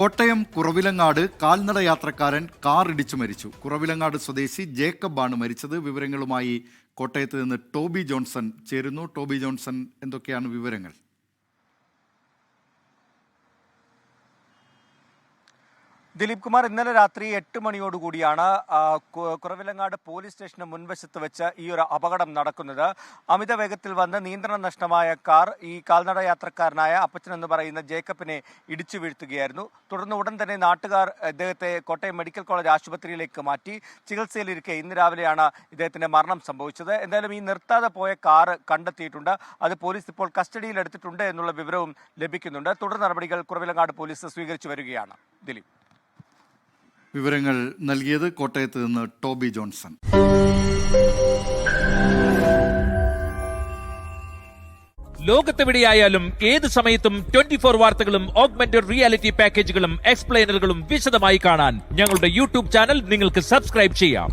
കോട്ടയം കുറവിലങ്ങാട് കാൽനട യാത്രക്കാരൻ കാർ ഇടിച്ചു മരിച്ചു. കുറവിലങ്ങാട് സ്വദേശി ജേക്കബ് ആണ് മരിച്ചത്. വിവരങ്ങളുമായി കോട്ടയത്ത് നിന്ന് ടോബി ജോൺസൺ ചേരുന്നു. ടോബി ജോൺസൺ, എന്തൊക്കെയാണ് വിവരങ്ങൾ? ദിലീപ് കുമാർ, ഇന്നലെ രാത്രി 8 മണിയോടുകൂടിയാണ് കുറവിലങ്ങാട് പോലീസ് സ്റ്റേഷന് മുൻവശത്ത് വെച്ച് ഈ ഒരു അപകടം നടക്കുന്നത്. അമിത വേഗത്തിൽ വന്ന് നിയന്ത്രണം നഷ്ടമായ കാർ ഈ കാൽനട യാത്രക്കാരനായ അപ്പച്ചൻ എന്ന് പറയുന്ന ജേക്കബിനെ ഇടിച്ചു വീഴ്ത്തുകയായിരുന്നു. തുടർന്ന് ഉടൻ തന്നെ നാട്ടുകാർ ഇദ്ദേഹത്തെ കോട്ടയം മെഡിക്കൽ കോളേജ് ആശുപത്രിയിലേക്ക് മാറ്റി ചികിത്സയിലിരിക്കെ ഇന്ന് രാവിലെയാണ് ഇദ്ദേഹത്തിന്റെ മരണം സംഭവിച്ചത്. എന്തായാലും ഈ നിർത്താതെ പോയ കാർ കണ്ടെത്തിയിട്ടുണ്ട്. അത് പോലീസ് ഇപ്പോൾ കസ്റ്റഡിയിൽ എടുത്തിട്ടുണ്ട് എന്നുള്ള വിവരവും ലഭിക്കുന്നുണ്ട്. തുടർ നടപടികൾ കുറവിലങ്ങാട് പോലീസ് സ്വീകരിച്ചു വരികയാണ്. ദിലീപ്, വിവരങ്ങൾ നൽകിയത് കോട്ടയത്ത് നിന്ന് ടോബി ജോൺസൺ. ലോകത്തെവിടെയായാലും ഏത് സമയത്തും 24 വാർത്തകളും ഓഗ്മെന്റഡ് റിയാലിറ്റി പാക്കേജുകളും എക്സ്പ്ലെയിനറുകളും വിശദമായി കാണാൻ ഞങ്ങളുടെ യൂട്യൂബ് ചാനൽ നിങ്ങൾക്ക് സബ്സ്ക്രൈബ് ചെയ്യാം.